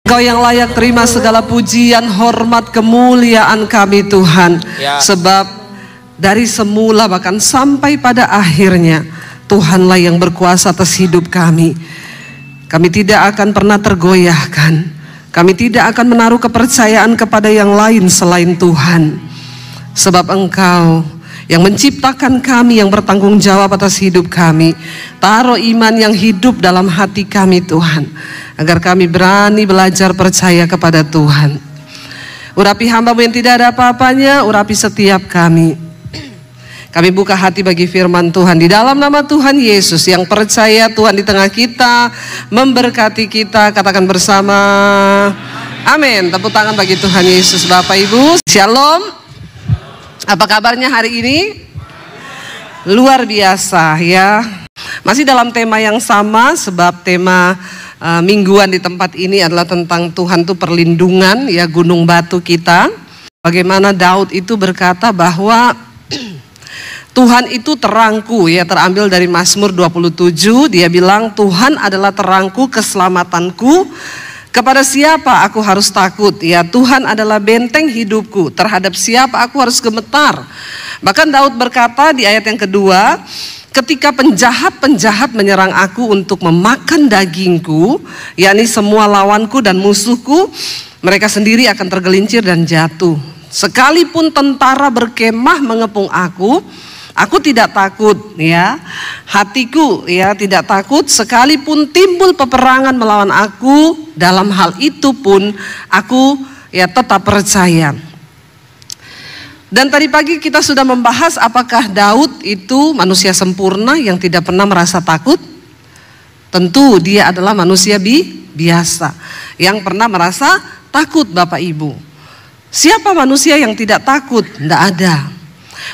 Engkau yang layak terima segala pujian, hormat, kemuliaan kami Tuhan. Sebab dari semula bahkan sampai pada akhirnya Tuhanlah yang berkuasa atas hidup kami. Kami tidak akan pernah tergoyahkan. Kami tidak akan menaruh kepercayaan kepada yang lain selain Tuhan. Sebab Engkau yang menciptakan kami, yang bertanggung jawab atas hidup kami. Taruh iman yang hidup dalam hati kami Tuhan, agar kami berani belajar percaya kepada Tuhan. Urapi hamba-Mu yang tidak ada apa-apanya, urapi setiap kami. Kami buka hati bagi firman Tuhan di dalam nama Tuhan Yesus. Yang percaya Tuhan di tengah kita, memberkati kita, katakan bersama amin. Tepuk tangan bagi Tuhan Yesus. Bapak Ibu, shalom. Apa kabarnya hari ini? Luar biasa ya. Masih dalam tema yang sama, sebab tema mingguan di tempat ini adalah tentang Tuhan itu perlindungan ya, gunung batu kita. Bagaimana Daud itu berkata bahwa Tuhan itu terangku ya, terambil dari Mazmur 27. Dia bilang Tuhan adalah terangku, keselamatanku. Kepada siapa aku harus takut? Ya, Tuhan adalah benteng hidupku. Terhadap siapa aku harus gemetar? Bahkan Daud berkata di ayat yang kedua, ketika penjahat-penjahat menyerang aku untuk memakan dagingku, yakni semua lawanku dan musuhku, mereka sendiri akan tergelincir dan jatuh. Sekalipun tentara berkemah mengepung aku tidak takut ya. Hatiku ya tidak takut, sekalipun timbul peperangan melawan aku, dalam hal itu pun aku ya tetap percaya. Dan tadi pagi kita sudah membahas apakah Daud itu manusia sempurna yang tidak pernah merasa takut? Tentu dia adalah manusia biasa yang pernah merasa takut Bapak Ibu. Siapa manusia yang tidak takut? Tidak ada.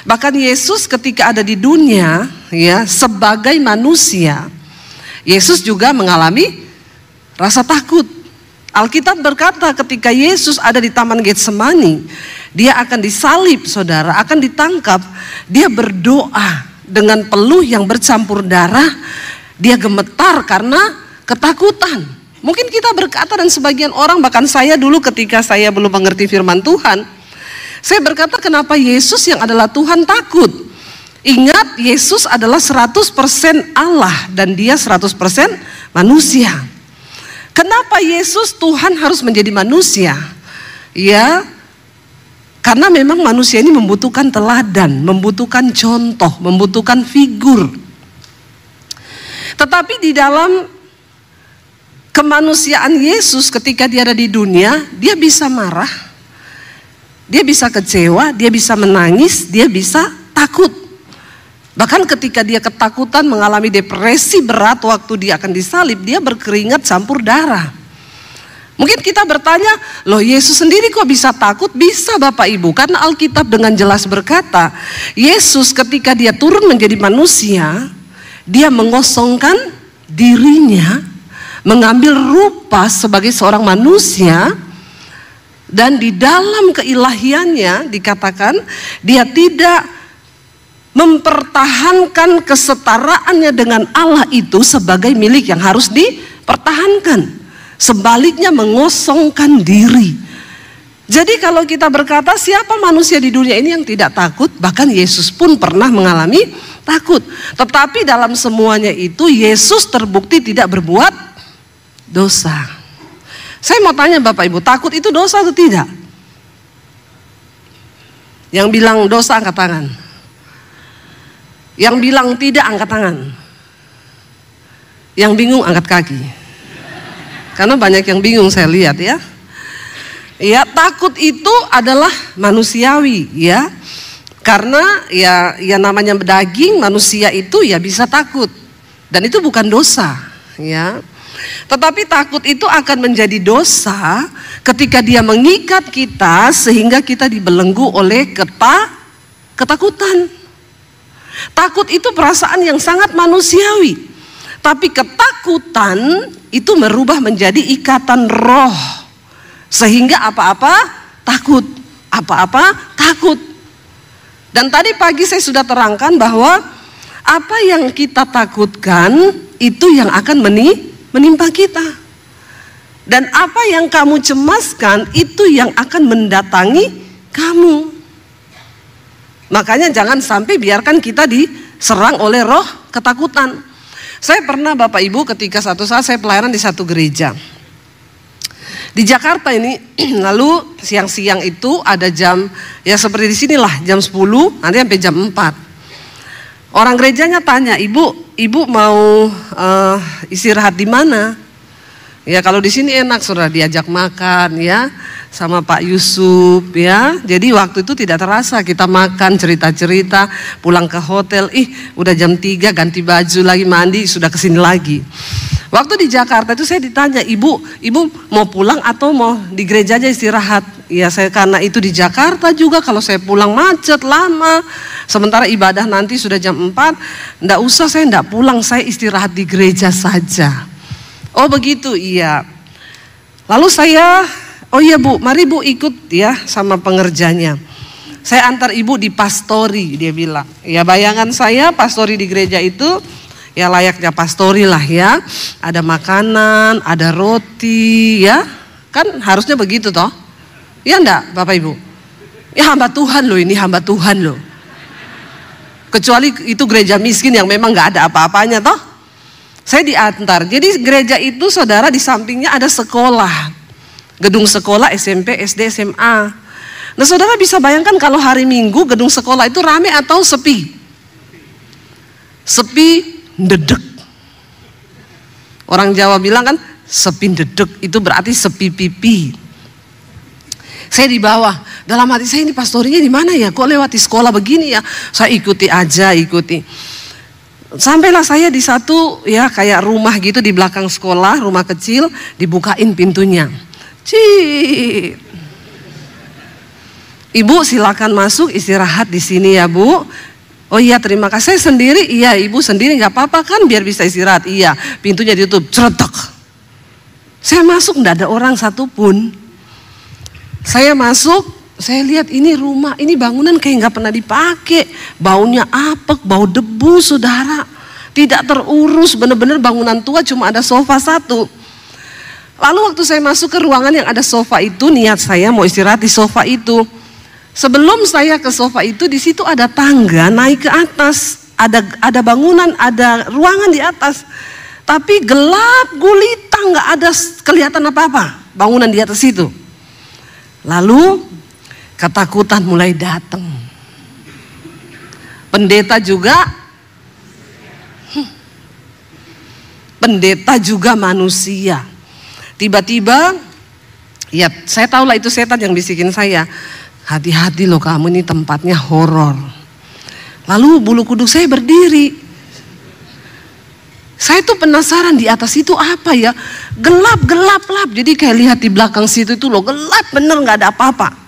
Bahkan Yesus ketika ada di dunia ya, sebagai manusia, Yesus juga mengalami rasa takut. Alkitab berkata ketika Yesus ada di Taman Getsemani, dia akan disalib saudara, akan ditangkap. Dia berdoa dengan peluh yang bercampur darah. Dia gemetar karena ketakutan. Mungkin kita berkata, dan sebagian orang, bahkan saya dulu ketika saya belum mengerti firman Tuhan, saya berkata kenapa Yesus yang adalah Tuhan takut? Ingat, Yesus adalah 100% Allah dan dia 100% manusia. Kenapa Yesus Tuhan harus menjadi manusia? Ya, karena memang manusia ini membutuhkan teladan, membutuhkan contoh, membutuhkan figur. Tetapi di dalam kemanusiaan Yesus ketika dia ada di dunia, dia bisa marah, dia bisa kecewa, dia bisa menangis, dia bisa takut. Bahkan ketika dia ketakutan, mengalami depresi berat waktu dia akan disalib, dia berkeringat campur darah. Mungkin kita bertanya, loh Yesus sendiri kok bisa takut? Bisa Bapak Ibu, karena Alkitab dengan jelas berkata, Yesus ketika dia turun menjadi manusia, dia mengosongkan dirinya, mengambil rupa sebagai seorang manusia. Dan di dalam keilahiannya dikatakan dia tidak mempertahankan kesetaraannya dengan Allah itu sebagai milik yang harus dipertahankan. Sebaliknya mengosongkan diri. Jadi kalau kita berkata siapa manusia di dunia ini yang tidak takut, bahkan Yesus pun pernah mengalami takut. Tetapi dalam semuanya itu Yesus terbukti tidak berbuat dosa. Saya mau tanya Bapak Ibu, takut itu dosa atau tidak? Yang bilang dosa angkat tangan. Yang bilang tidak angkat tangan. Yang bingung angkat kaki. Karena banyak yang bingung saya lihat ya. Ya, takut itu adalah manusiawi ya. Karena ya namanya daging, manusia itu ya bisa takut. Dan itu bukan dosa ya. Tetapi takut itu akan menjadi dosa ketika dia mengikat kita sehingga kita dibelenggu oleh ketakutan. Takut itu perasaan yang sangat manusiawi. Tapi ketakutan itu merubah menjadi ikatan roh. Sehingga apa-apa takut. Apa-apa takut. Dan tadi pagi saya sudah terangkan bahwa apa yang kita takutkan itu yang akan menimpa kita. Dan apa yang kamu cemaskan itu yang akan mendatangi kamu. Makanya jangan sampai biarkan kita diserang oleh roh ketakutan. Saya pernah Bapak Ibu ketika satu saat saya pelayanan di satu gereja di Jakarta ini, lalu siang-siang itu ada jam, ya seperti di sinilah, jam 10 nanti sampai jam 4. Orang gerejanya tanya, ibu mau istirahat di mana? Ya kalau di sini enak, sudah diajak makan ya sama Pak Yusuf ya. Jadi waktu itu tidak terasa, kita makan, cerita-cerita, pulang ke hotel, udah jam 3 ganti baju lagi, mandi, sudah kesini lagi. Waktu di Jakarta itu saya ditanya, ibu mau pulang atau mau di gereja aja istirahat? Ya saya karena itu di Jakarta juga, kalau saya pulang macet lama. Sementara ibadah nanti sudah jam 4, enggak usah, saya enggak pulang, saya istirahat di gereja saja. Oh begitu, iya. Lalu saya, oh iya Bu, mari Bu ikut ya sama pengerjanya. Saya antar ibu di pastori, dia bilang. Ya bayangan saya pastori di gereja itu ya layaknya pastori lah ya. Ada makanan, ada roti ya. Kan harusnya begitu toh. Ya enggak Bapak Ibu? Ya hamba Tuhan loh, ini hamba Tuhan loh. Kecuali itu gereja miskin yang memang gak ada apa-apanya toh. Saya diantar. Jadi gereja itu saudara di sampingnya ada sekolah. Gedung sekolah SMP, SD, SMA. Nah saudara bisa bayangkan kalau hari Minggu gedung sekolah itu rame atau sepi? Sepi dedek. Orang Jawa bilang kan sepi dedek, itu berarti sepi pipi. Saya di bawah. Dalam hati saya, ini pastorinya di mana ya? Kok lewati sekolah begini ya? Saya ikuti aja, ikuti. Sampailah saya di satu ya kayak rumah gitu di belakang sekolah, rumah kecil, dibukain pintunya. Cii. Ibu silakan masuk istirahat di sini ya Bu. Oh iya terima kasih. Saya sendiri, iya ibu sendiri nggak apa-apa kan biar bisa istirahat. Iya, pintunya ditutup, ceretak. Saya masuk nggak ada orang satupun. Saya masuk. Saya lihat ini rumah, ini bangunan kayak nggak pernah dipakai, baunya apek, bau debu saudara, tidak terurus, benar-benar bangunan tua, cuma ada sofa satu. Lalu waktu saya masuk ke ruangan yang ada sofa itu, niat saya mau istirahat di sofa itu. Sebelum saya ke sofa itu, di situ ada tangga naik ke atas, ada bangunan, ada ruangan di atas, tapi gelap gulita, nggak ada kelihatan apa-apa bangunan di atas itu. Lalu ketakutan mulai datang. Pendeta juga manusia. Tiba-tiba, ya saya tahu lah itu setan yang bisikin saya. Hati-hati loh kamu, ini tempatnya horor. Lalu bulu kuduk saya berdiri. Saya tuh penasaran di atas itu apa ya? Gelap. Jadi kayak lihat di belakang situ itu loh, gelap bener, nggak ada apa-apa.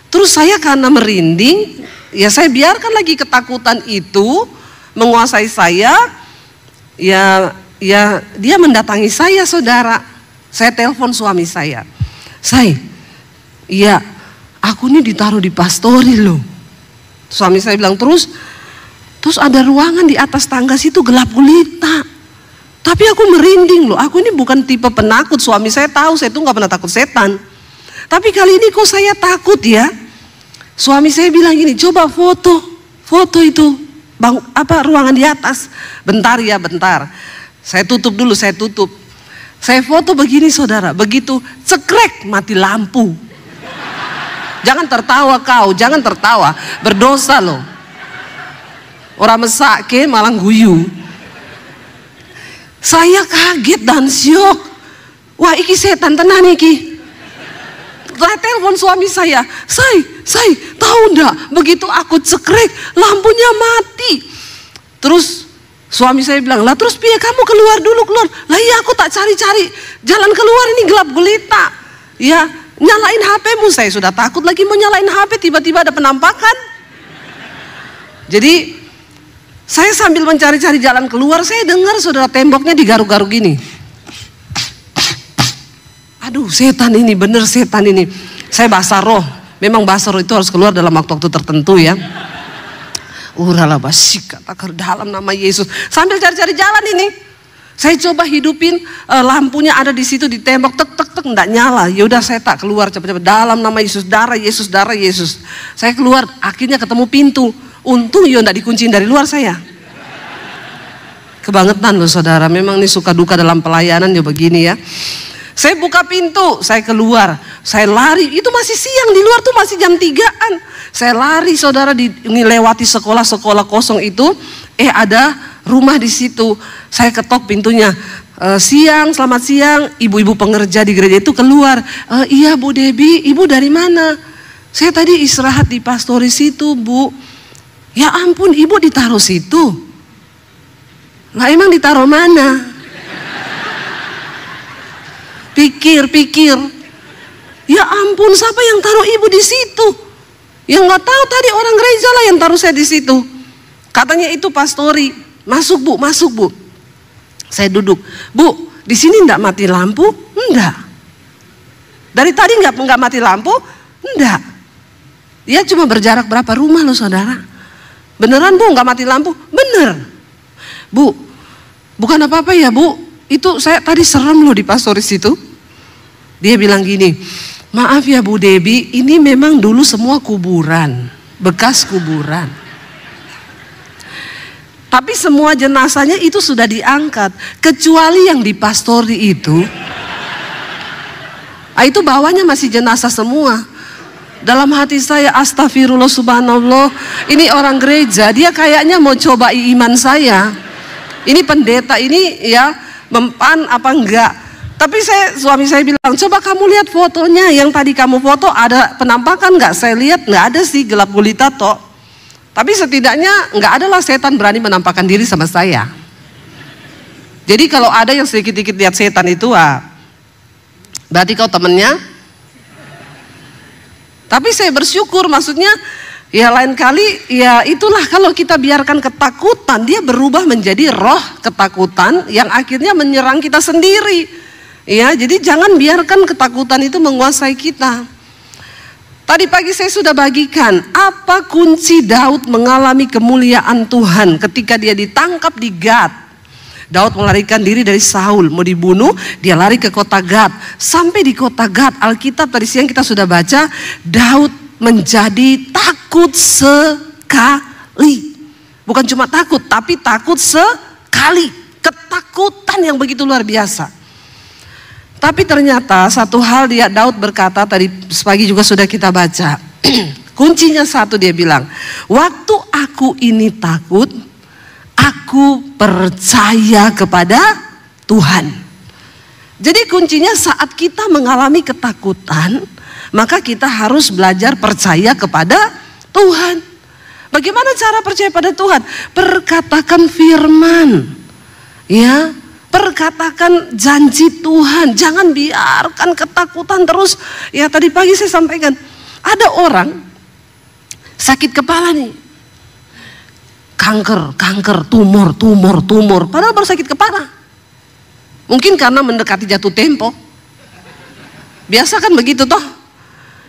Terus saya karena merinding, ya saya biarkan lagi ketakutan itu menguasai saya. Ya dia mendatangi saya saudara. Saya telepon suami saya. Iya, aku ini ditaruh di pastori loh. Suami saya bilang terus ada ruangan di atas tangga situ gelap gulita. Tapi aku merinding loh. Aku ini bukan tipe penakut. Suami saya tahu saya tuh nggak pernah takut setan. Tapi kali ini kok saya takut ya. Suami saya bilang gini, coba foto itu ruangan di atas. Bentar. Saya tutup dulu. Saya foto begini saudara, begitu cekrek mati lampu. Jangan tertawa, berdosa loh. Orang mesake malah guyu. Saya kaget dan syok. Wah iki setan tenan iki. Saya telepon suami saya tahu enggak, begitu aku cekrek lampunya mati. Terus suami saya bilang, lah terus piye kamu keluar. Lah iya aku tak cari-cari jalan keluar, ini gelap gulita. Ya nyalain HP-mu, saya sudah takut lagi mau nyalain HP, tiba-tiba ada penampakan. Jadi saya sambil mencari-cari jalan keluar, saya dengar saudara temboknya digaruk-garuk gini. Aduh setan ini, bener setan ini. Saya bahasa roh. Memang bahasa roh itu harus keluar dalam waktu-waktu tertentu ya. Urala basik kata ke dalam nama Yesus. Sambil cari-cari jalan ini. Saya coba hidupin, lampunya ada di situ di tembok, tek tek tek enggak nyala. Ya udah saya tak keluar cepat-cepat, dalam nama Yesus, darah Yesus, darah Yesus. Saya keluar, akhirnya ketemu pintu. Untung ya enggak dikunciin dari luar saya. Kebangetan loh saudara, memang ini suka duka dalam pelayanan ya begini ya. Saya buka pintu, saya keluar, saya lari, itu masih siang, di luar tuh masih jam 3-an. Saya lari saudara, lewati sekolah-sekolah kosong itu, ada rumah di situ. Saya ketok pintunya. Selamat siang, ibu-ibu pengerja di gereja itu keluar. Iya Bu Debbie, ibu dari mana? Saya tadi istirahat di pastoris itu Bu. Ya ampun, ibu ditaruh situ. Lah emang ditaruh mana? Pikir. Ya ampun, siapa yang taruh ibu di situ? Yang nggak tahu tadi orang gereja lah yang taruh saya di situ. Katanya itu pastori. Masuk Bu, masuk Bu. Saya duduk. Bu, di sini enggak mati lampu? Enggak. Dari tadi enggak mati lampu? Enggak. Dia cuma berjarak berapa rumah loh saudara. Beneran Bu, enggak mati lampu? Bener. Bu, bukan apa-apa ya Bu. Itu saya tadi serem loh di pastoris itu. Dia bilang gini, maaf ya Bu Debbie, ini memang dulu semua kuburan. Bekas kuburan. Tapi semua jenazahnya itu sudah diangkat, kecuali yang di pastori itu. Itu bawahnya masih jenazah semua. Dalam hati saya, astagfirullah subhanallah, ini orang gereja, dia kayaknya mau coba iman saya. Ini pendeta ini ya, mempan apa enggak. Tapi suami saya bilang, coba kamu lihat fotonya, yang tadi kamu foto ada penampakan enggak? Saya lihat enggak ada sih, gelap gulita toh. Tapi setidaknya nggak adalah setan berani menampakkan diri sama saya. Jadi kalau ada yang sedikit-sedikit lihat setan itu, berarti kau temennya. Tapi saya bersyukur, maksudnya ya lain kali ya itulah kalau kita biarkan ketakutan, dia berubah menjadi roh ketakutan yang akhirnya menyerang kita sendiri. Ya, jadi jangan biarkan ketakutan itu menguasai kita. Tadi pagi saya sudah bagikan apa kunci Daud mengalami kemuliaan Tuhan ketika dia ditangkap di Gad. Daud melarikan diri dari Saul, mau dibunuh, dia lari ke kota Gad. Sampai di kota Gad, Alkitab tadi siang kita sudah baca, Daud menjadi takut sekali. Bukan cuma takut, tapi takut sekali. Ketakutan yang begitu luar biasa. Tapi ternyata satu hal Daud berkata, tadi pagi juga sudah kita baca. Kuncinya satu, dia bilang, waktu aku ini takut, aku percaya kepada Tuhan. Jadi kuncinya saat kita mengalami ketakutan, maka kita harus belajar percaya kepada Tuhan. Bagaimana cara percaya pada Tuhan? Perkatakan firman. Ya. Perkatakan janji Tuhan, jangan biarkan ketakutan terus. Ya tadi pagi saya sampaikan, ada orang sakit kepala nih, kanker, tumor, padahal baru sakit kepala. Mungkin karena mendekati jatuh tempo, biasa kan begitu toh.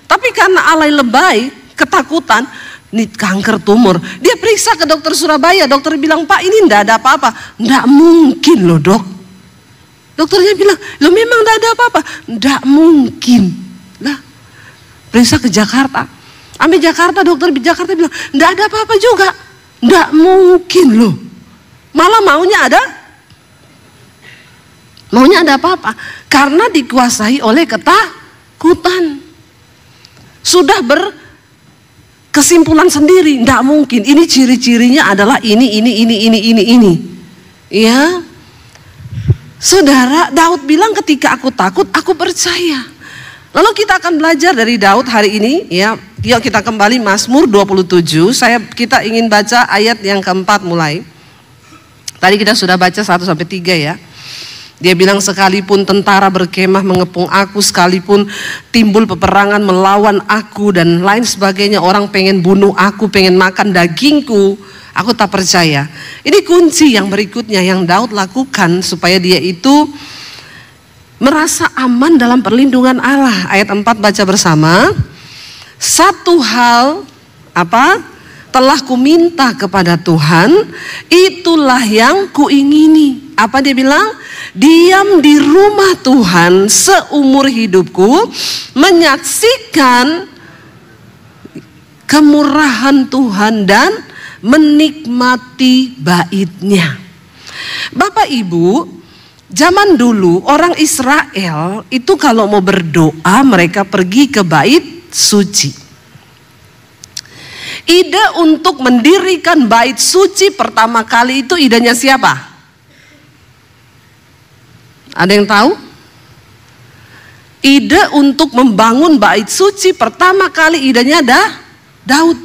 Tapi karena alay lebay, ketakutan, nih kanker tumor, dia periksa ke dokter Surabaya, dokter bilang, Pak ini enggak ada apa-apa. Enggak mungkin loh dok. Dokternya bilang, lo memang enggak ada apa-apa. Enggak mungkin. Lah, periksa ke Jakarta. Sampai Jakarta, dokter di Jakarta bilang, enggak ada apa-apa juga. Enggak mungkin loh. Malah maunya ada apa-apa. Karena dikuasai oleh ketakutan. Sudah berkesimpulan sendiri, enggak mungkin. Ini ciri-cirinya adalah ini. Ya. Saudara, Daud bilang ketika aku takut, aku percaya. Lalu kita akan belajar dari Daud hari ini, ya. Yuk kita kembali Mazmur 27. Kita ingin baca ayat yang keempat mulai. Tadi kita sudah baca 1-3 ya. Dia bilang, sekalipun tentara berkemah mengepung aku, sekalipun timbul peperangan melawan aku dan lain sebagainya, orang pengen bunuh aku, pengen makan dagingku, aku tak percaya. Ini kunci yang berikutnya yang Daud lakukan supaya dia itu merasa aman dalam perlindungan Allah. Ayat 4 baca bersama. Satu hal telah ku minta kepada Tuhan, itulah yang kuingini. Apa dia bilang? Diam di rumah Tuhan seumur hidupku, menyaksikan kemurahan Tuhan dan menikmati bait-Nya. Bapak Ibu, zaman dulu orang Israel itu kalau mau berdoa mereka pergi ke bait suci. Ide untuk mendirikan bait suci pertama kali itu idenya siapa? Ada yang tahu? Ide untuk membangun bait suci pertama kali idenya ada Daud.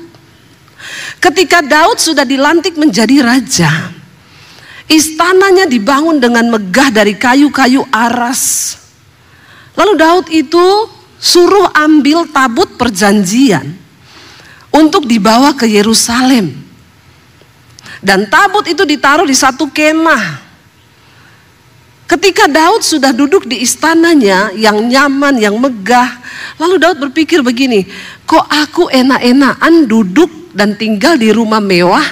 Ketika Daud sudah dilantik menjadi raja, istananya dibangun dengan megah dari kayu-kayu aras. Lalu Daud itu suruh ambil tabut perjanjian untuk dibawa ke Yerusalem. Dan tabut itu ditaruh di satu kemah. Ketika Daud sudah duduk di istananya yang nyaman, yang megah, lalu Daud berpikir begini, kok aku enak-enakan duduk dan tinggal di rumah mewah,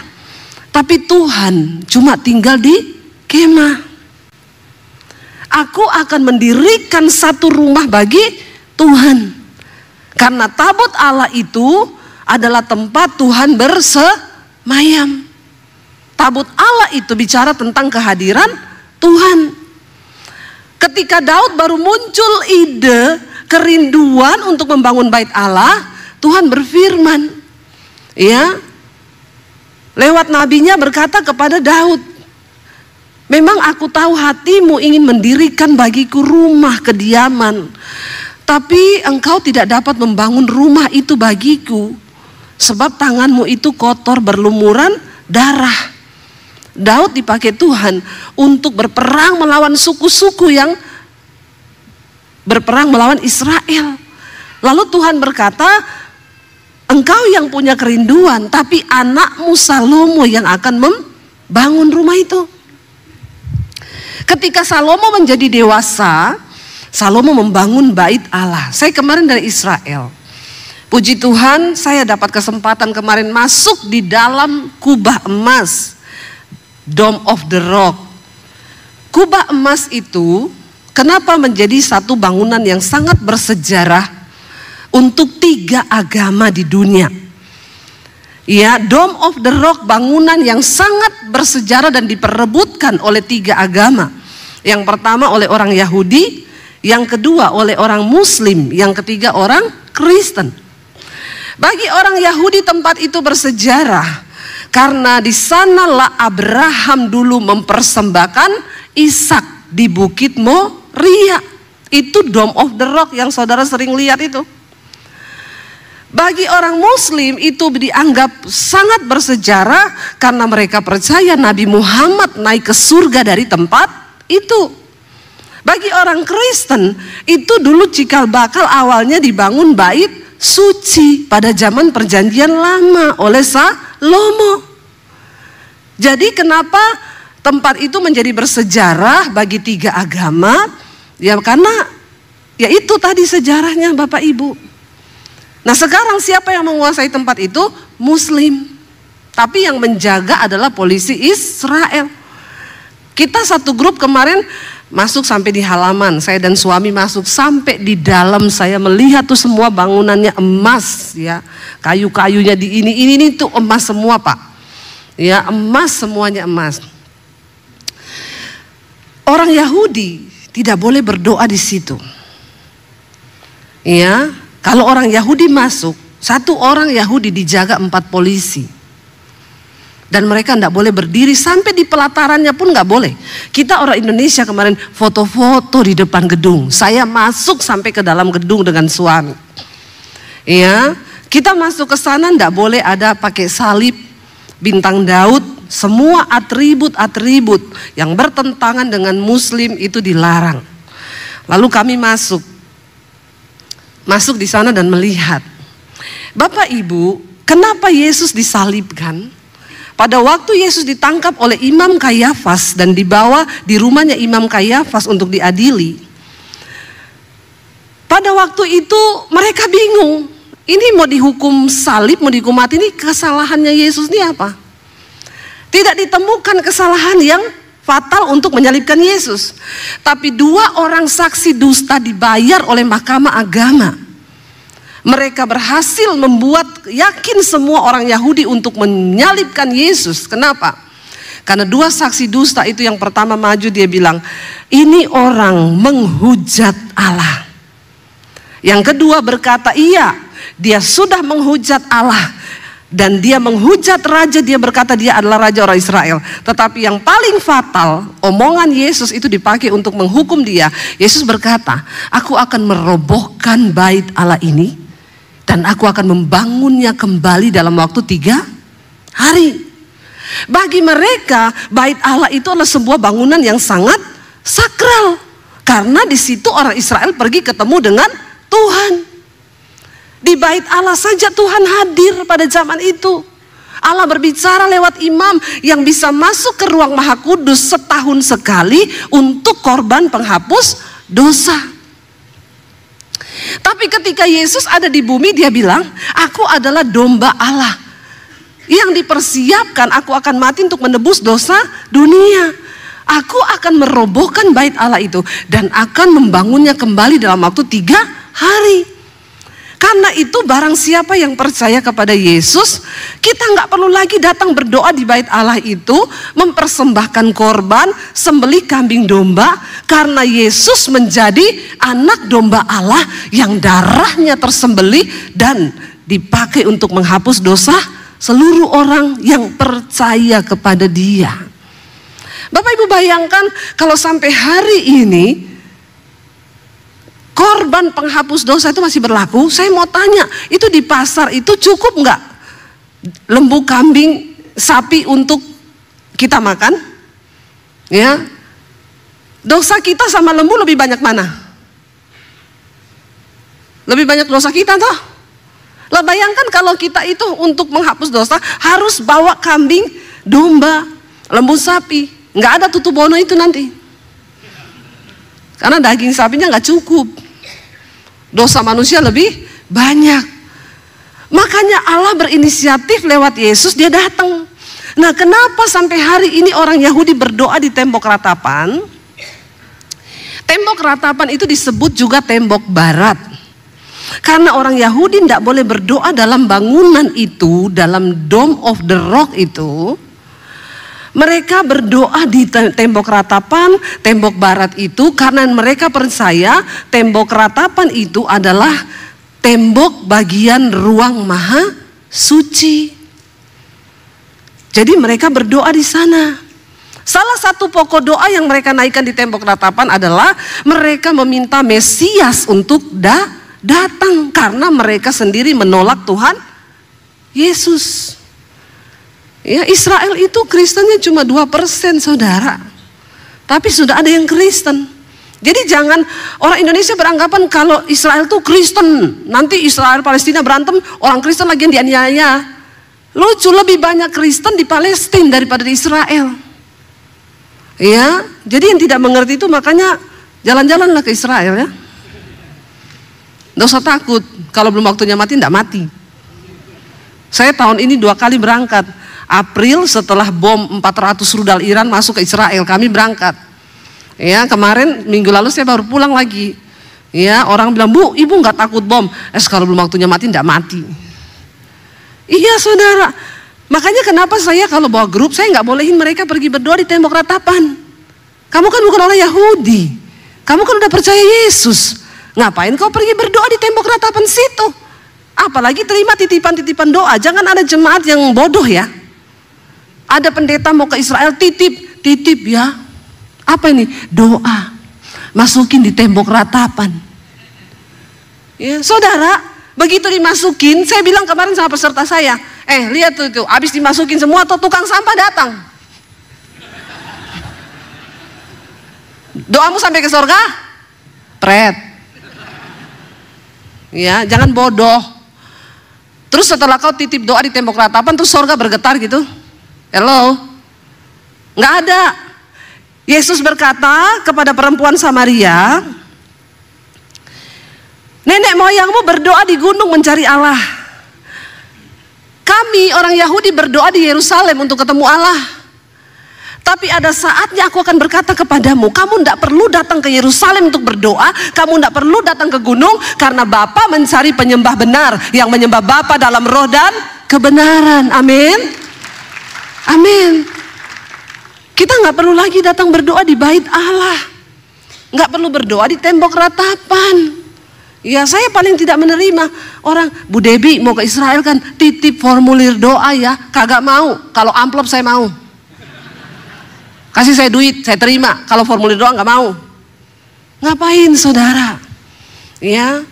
tapi Tuhan cuma tinggal di kemah. Aku akan mendirikan satu rumah bagi Tuhan. Karena tabut Allah itu adalah tempat Tuhan bersemayam. Tabut Allah itu bicara tentang kehadiran Tuhan. Ketika Daud baru muncul ide, kerinduan untuk membangun bait Allah, Tuhan berfirman, ya, lewat nabinya berkata kepada Daud, memang aku tahu hatimu ingin mendirikan bagiku rumah kediaman, tapi engkau tidak dapat membangun rumah itu bagiku, sebab tanganmu itu kotor berlumuran darah. Daud dipakai Tuhan untuk berperang melawan suku-suku yang berperang melawan Israel. Lalu Tuhan berkata, engkau yang punya kerinduan, tapi anakmu Salomo yang akan membangun rumah itu. Ketika Salomo menjadi dewasa, Salomo membangun bait Allah. Saya kemarin dari Israel. Puji Tuhan, saya dapat kesempatan kemarin masuk di dalam kubah emas, Dome of the Rock. Kubah emas itu kenapa menjadi satu bangunan yang sangat bersejarah untuk 3 agama di dunia. Ya, Dome of the Rock, bangunan yang sangat bersejarah dan diperebutkan oleh 3 agama. Yang pertama oleh orang Yahudi, yang kedua oleh orang Muslim, yang ketiga orang Kristen. Bagi orang Yahudi tempat itu bersejarah karena di sanalah Abraham dulu mempersembahkan Ishak di Bukit Moria. Itu Dome of the Rock yang saudara sering lihat itu. Bagi orang Muslim itu dianggap sangat bersejarah karena mereka percaya Nabi Muhammad naik ke surga dari tempat itu. Bagi orang Kristen itu dulu cikal bakal awalnya dibangun bait suci pada zaman perjanjian lama oleh Salomo. Jadi kenapa tempat itu menjadi bersejarah bagi 3 agama? Ya karena ya itu tadi sejarahnya Bapak Ibu. Nah sekarang siapa yang menguasai tempat itu? Muslim. Tapi yang menjaga adalah polisi Israel. Kita satu grup kemarin masuk sampai di halaman, saya dan suami masuk sampai di dalam, saya melihat tuh semua bangunannya emas ya, kayu-kayunya di ini tuh emas semua Pak, ya emas semuanya emas. Orang Yahudi tidak boleh berdoa di situ, ya kalau orang Yahudi masuk, satu orang Yahudi dijaga 4 polisi. Dan mereka tidak boleh berdiri sampai di pelatarannya pun nggak boleh. Kita orang Indonesia kemarin foto-foto di depan gedung. Saya masuk sampai ke dalam gedung dengan suami. Ya, kita masuk ke sana tidak boleh ada pakai salib, bintang Daud, semua atribut-atribut yang bertentangan dengan Muslim itu dilarang. Lalu kami masuk di sana dan melihat. Bapak Ibu, kenapa Yesus disalibkan? Pada waktu Yesus ditangkap oleh Imam Kayafas dan dibawa di rumahnya Imam Kayafas untuk diadili. Pada waktu itu mereka bingung. Ini mau dihukum salib, mau dihukum mati, ini kesalahannya Yesus ini apa? Tidak ditemukan kesalahan yang fatal untuk menyalibkan Yesus. Tapi 2 orang saksi dusta dibayar oleh mahkamah agama. Mereka berhasil membuat yakin semua orang Yahudi untuk menyalibkan Yesus. Kenapa? Karena 2 saksi dusta itu, yang pertama maju, dia bilang, ini orang menghujat Allah. Yang kedua berkata, iya, dia sudah menghujat Allah. Dan dia menghujat raja, dia berkata dia adalah raja orang Israel. Tetapi yang paling fatal, omongan Yesus itu dipakai untuk menghukum dia. Yesus berkata, aku akan merobohkan bait Allah ini, dan aku akan membangunnya kembali dalam waktu 3 hari. Bagi mereka, bait Allah itu adalah sebuah bangunan yang sangat sakral. Karena di situ orang Israel pergi ketemu dengan Tuhan. Di bait Allah saja Tuhan hadir pada zaman itu. Allah berbicara lewat imam yang bisa masuk ke ruang Maha Kudus setahun sekali untuk korban penghapus dosa. Tapi ketika Yesus ada di bumi, dia bilang, aku adalah domba Allah yang dipersiapkan, aku akan mati untuk menebus dosa dunia. Aku akan merobohkan bait Allah itu dan akan membangunnya kembali dalam waktu 3 hari. Karena itu barang siapa yang percaya kepada Yesus, kita nggak perlu lagi datang berdoa di bait Allah itu, mempersembahkan korban, sembelih kambing domba, karena Yesus menjadi anak domba Allah yang darahnya tersembelih dan dipakai untuk menghapus dosa seluruh orang yang percaya kepada dia. Bapak Ibu bayangkan kalau sampai hari ini korban penghapus dosa itu masih berlaku. Saya mau tanya, itu di pasar itu cukup nggak lembu, kambing, sapi untuk kita makan? Ya, dosa kita sama lembu lebih banyak mana? Lebih banyak dosa kita toh? Lah bayangkan kalau kita itu untuk menghapus dosa harus bawa kambing, domba, lembu, sapi. Nggak ada tutup bono itu nanti. Karena daging sapinya nggak cukup. Dosa manusia lebih banyak. Makanya Allah berinisiatif lewat Yesus, dia datang. Nah, kenapa sampai hari ini orang Yahudi berdoa di tembok ratapan? Tembok ratapan itu disebut juga tembok barat. Karena orang Yahudi tidak boleh berdoa dalam bangunan itu, dalam Dome of the Rock itu. Mereka berdoa di tembok ratapan, tembok barat itu, karena mereka percaya tembok ratapan itu adalah tembok bagian ruang maha suci. Jadi mereka berdoa di sana. Salah satu pokok doa yang mereka naikkan di tembok ratapan adalah mereka meminta Mesias untuk datang, karena mereka sendiri menolak Tuhan Yesus. Ya, Israel itu Kristennya cuma 2%, saudara. Tapi sudah ada yang Kristen. Jadi jangan orang Indonesia beranggapan kalau Israel itu Kristen, nanti Israel Palestina berantem, orang Kristen lagi yang dianiaya. Lucu, lebih banyak Kristen di Palestina daripada di Israel. Ya, jadi yang tidak mengerti itu makanya jalan-jalanlah ke Israel ya. Nggak usah takut, kalau belum waktunya mati tidak mati. Saya tahun ini 2 kali berangkat. April setelah bom 400 rudal Iran masuk ke Israel, kami berangkat. Ya, kemarin minggu lalu saya baru pulang lagi. Ya, orang bilang, "Bu, ibu nggak takut bom?" Kalau belum waktunya mati tidak mati. Iya, saudara. Makanya kenapa saya kalau bawa grup, saya nggak bolehin mereka pergi berdoa di tembok ratapan. Kamu kan bukan orang Yahudi. Kamu kan udah percaya Yesus. Ngapain kau pergi berdoa di tembok ratapan situ? Apalagi terima titipan-titipan doa. Jangan ada jemaat yang bodoh ya. Ada pendeta mau ke Israel, titip ya. Apa ini? Doa. Masukin di tembok ratapan. Ya, saudara, begitu dimasukin, saya bilang kemarin sama peserta saya, lihat tuh, habis dimasukin semua tuh tukang sampah datang. Doamu sampai ke surga? Pret. Ya, jangan bodoh. Terus setelah kau titip doa di tembok ratapan, terus surga bergetar gitu. Hello? Nggak ada. Yesus berkata kepada perempuan Samaria, nenek moyangmu berdoa di gunung mencari Allah. Kami orang Yahudi berdoa di Yerusalem untuk ketemu Allah. Tapi ada saatnya aku akan berkata kepadamu, kamu tidak perlu datang ke Yerusalem untuk berdoa, kamu tidak perlu datang ke gunung, karena Bapa mencari penyembah benar, yang menyembah Bapa dalam roh dan kebenaran. Amin. Amin. Kita nggak perlu lagi datang berdoa di bait Allah, nggak perlu berdoa di tembok ratapan. Ya, saya paling tidak menerima orang, Bu Debi mau ke Israel kan, titip formulir doa ya, kagak mau. Kalau amplop saya mau. Kasih saya duit, saya terima. Kalau formulir doa nggak mau. Ngapain saudara? Ya,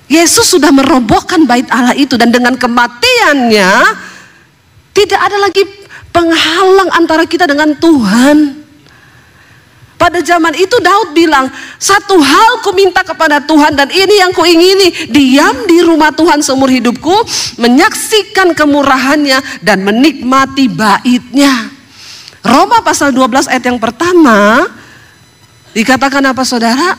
Yesus sudah merobohkan bait Allah itu, dan dengan kematiannya tidak ada lagi penghalang antara kita dengan Tuhan. Pada zaman itu Daud bilang, satu hal ku minta kepada Tuhan dan ini yang ku ingini, diam di rumah Tuhan seumur hidupku, menyaksikan kemurahannya dan menikmati bait-Nya. Roma pasal 12 ayat yang pertama dikatakan apa saudara?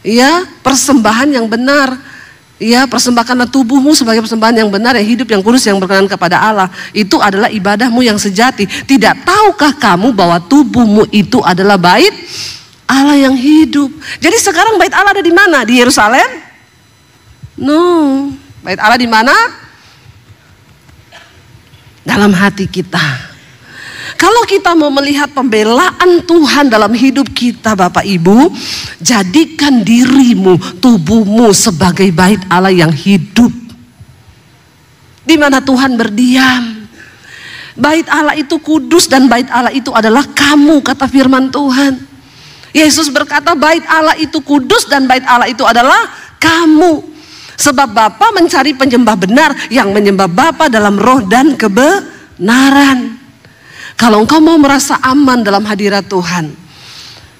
Ya, persembahan yang benar. Ya, persembahkanlah tubuhmu sebagai persembahan yang benar, yang hidup, yang kudus, yang berkenan kepada Allah. Itu adalah ibadahmu yang sejati. Tidak tahukah kamu bahwa tubuhmu itu adalah bait Allah yang hidup? Jadi sekarang bait Allah ada di mana? Di Yerusalem? No. Bait Allah di mana? Dalam hati kita. Kalau kita mau melihat pembelaan Tuhan dalam hidup kita, Bapak Ibu, jadikan dirimu, tubuhmu sebagai bait Allah yang hidup, di mana Tuhan berdiam. Bait Allah itu kudus dan bait Allah itu adalah kamu, kata firman Tuhan. Yesus berkata bait Allah itu kudus dan bait Allah itu adalah kamu. Sebab Bapa mencari penyembah benar, yang menyembah Bapa dalam roh dan kebenaran. Kalau engkau mau merasa aman dalam hadirat Tuhan,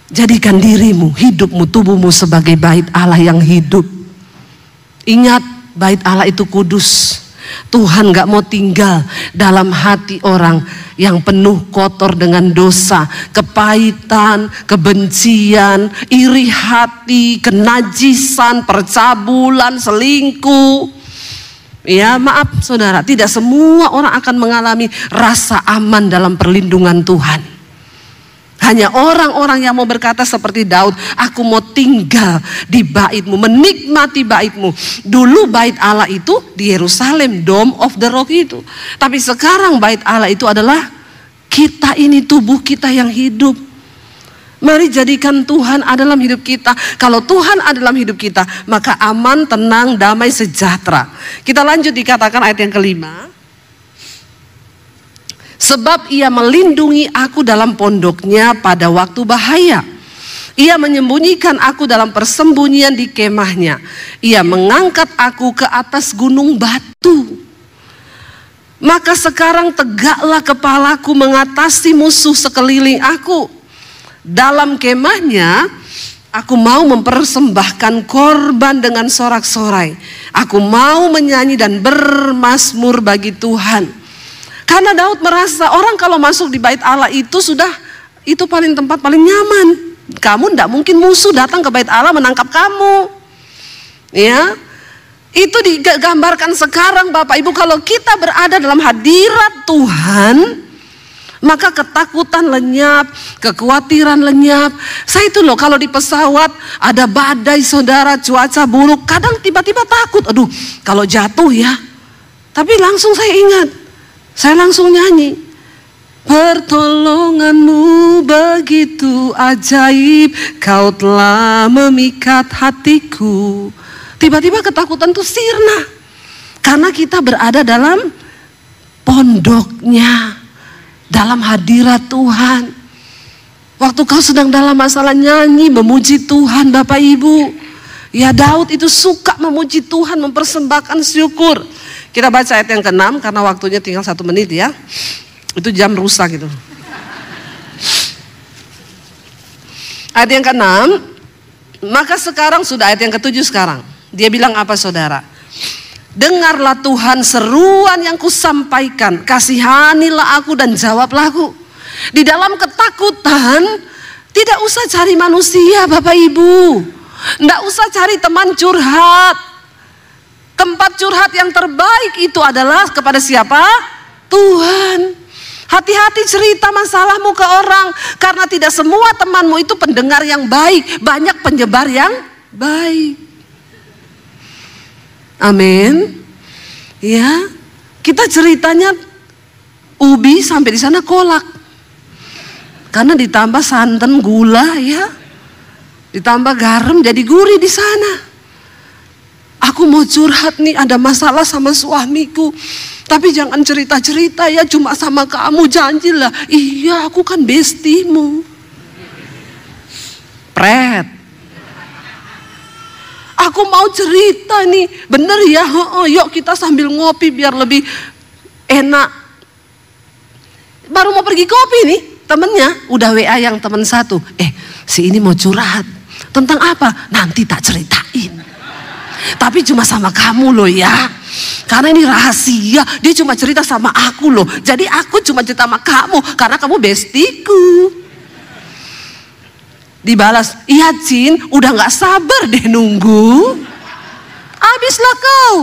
jadikan dirimu, hidupmu, tubuhmu sebagai bait Allah yang hidup. Ingat, bait Allah itu kudus. Tuhan gak mau tinggal dalam hati orang yang penuh kotor dengan dosa, kepahitan, kebencian, iri hati, kenajisan, percabulan, selingkuh. Ya, maaf saudara, tidak semua orang akan mengalami rasa aman dalam perlindungan Tuhan. Hanya orang-orang yang mau berkata seperti Daud, aku mau tinggal di bait-Mu, menikmati bait-Mu. Dulu bait Allah itu di Yerusalem, Dome of the Rock itu. Tapi sekarang bait Allah itu adalah kita ini, tubuh kita yang hidup. Mari jadikan Tuhan ada dalam hidup kita. Kalau Tuhan ada dalam hidup kita, maka aman, tenang, damai, sejahtera. Kita lanjut, dikatakan ayat yang kelima. Sebab Ia melindungi aku dalam pondoknya pada waktu bahaya. Ia menyembunyikan aku dalam persembunyian di kemahnya. Ia mengangkat aku ke atas gunung batu. Maka sekarang tegaklah kepalaku mengatasi musuh sekeliling aku. Dalam kemahnya aku mau mempersembahkan korban dengan sorak-sorai. Aku mau menyanyi dan bermazmur bagi Tuhan. Karena Daud merasa orang kalau masuk di bait Allah itu sudah, itu paling tempat paling nyaman. Kamu tidak mungkin musuh datang ke bait Allah menangkap kamu. Ya, itu digambarkan sekarang Bapak Ibu, kalau kita berada dalam hadirat Tuhan, maka ketakutan lenyap, kekhawatiran lenyap. Saya itu loh, kalau di pesawat ada badai saudara, cuaca buruk, kadang tiba-tiba takut, aduh kalau jatuh ya. Tapi langsung saya ingat, saya langsung nyanyi, pertolonganmu begitu ajaib, kau telah memikat hatiku. Tiba-tiba ketakutan itu sirna, karena kita berada dalam pondoknya, dalam hadirat Tuhan. Waktu kau sedang dalam masalah, nyanyi memuji Tuhan Bapak Ibu. Ya, Daud itu suka memuji Tuhan, mempersembahkan syukur. Kita baca ayat yang ke-6 karena waktunya tinggal 1 menit ya. Itu jam rusak gitu. Ayat yang ke-6, maka sekarang sudah ayat yang ke-7 sekarang. Dia bilang apa saudara? Dengarlah Tuhan seruan yang kusampaikan, kasihanilah aku dan jawablah aku. Di dalam ketakutan, tidak usah cari manusia Bapak Ibu. Tidak usah cari teman curhat. Tempat curhat yang terbaik itu adalah kepada siapa? Tuhan. Hati-hati cerita masalahmu ke orang, karena tidak semua temanmu itu pendengar yang baik, banyak penyebar yang baik. Amin. Ya, kita ceritanya ubi sampai di sana kolak, karena ditambah santan, gula, ya, ditambah garam jadi gurih di sana. Aku mau curhat nih, ada masalah sama suamiku. Tapi jangan cerita-cerita ya, cuma sama kamu, janjilah. Iya, aku kan bestimu. Pret. Aku mau cerita nih, bener ya, yuk kita sambil ngopi biar lebih enak. Baru mau pergi kopi nih, temennya udah WA yang temen satu. Si ini mau curhat. Tentang apa? Nanti tak ceritain. Tapi cuma sama kamu loh ya. Karena ini rahasia, dia cuma cerita sama aku loh. Jadi aku cuma cerita sama kamu, karena kamu bestiku. Dibalas, iya Cin, udah gak sabar deh nunggu. Habislah kau.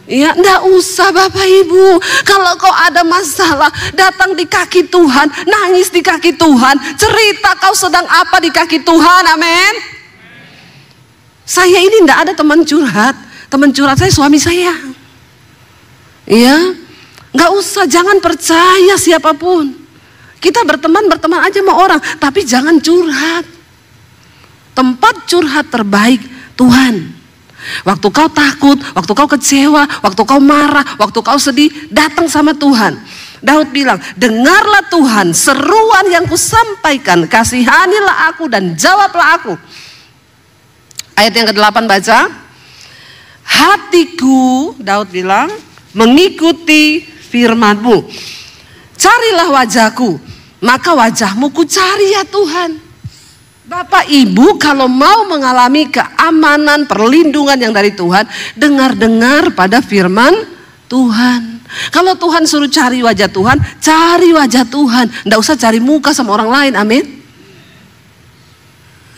Ya enggak usah Bapak Ibu. Kalau kau ada masalah, datang di kaki Tuhan, nangis di kaki Tuhan, cerita kau sedang apa di kaki Tuhan, amin. Saya ini enggak ada teman curhat. Teman curhat saya suami saya. Ya, nggak usah, jangan percaya siapapun. Kita berteman aja sama orang, tapi jangan curhat. Tempat curhat terbaik Tuhan. Waktu kau takut, waktu kau kecewa, waktu kau marah, waktu kau sedih, datang sama Tuhan. Daud bilang, dengarlah Tuhan seruan yang kusampaikan, kasihanilah aku dan jawablah aku. Ayat yang ke-8 baca. Hatiku, Daud bilang, mengikuti firman-Mu. Carilah wajahku, maka wajah-Mu ku cari ya Tuhan. Bapak Ibu kalau mau mengalami keamanan, perlindungan yang dari Tuhan, dengar-dengar pada firman Tuhan. Kalau Tuhan suruh cari wajah Tuhan, cari wajah Tuhan. Nggak usah cari muka sama orang lain, amin.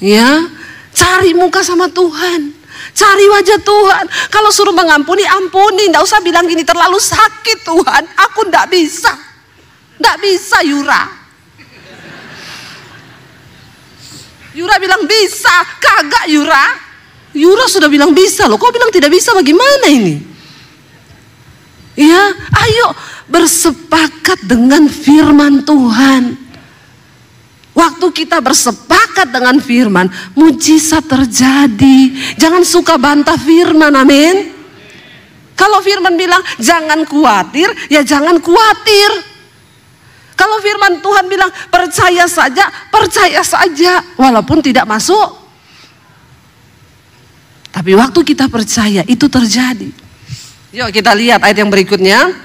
Ya, cari muka sama Tuhan. Cari wajah Tuhan. Kalau suruh mengampuni, ampuni. Nggak usah bilang gini, terlalu sakit Tuhan, aku nggak bisa. Nggak bisa Yura. Yura bilang bisa, kagak Yura. Yura sudah bilang bisa loh, kau bilang tidak bisa, bagaimana ini? Ya, ayo bersepakat dengan firman Tuhan. Waktu kita bersepakat dengan firman, mujizat terjadi. Jangan suka bantah firman, amin. Kalau firman bilang jangan khawatir, ya jangan khawatir. Kalau firman Tuhan bilang percaya saja, walaupun tidak masuk. Tapi waktu kita percaya, itu terjadi. Yuk kita lihat ayat yang berikutnya.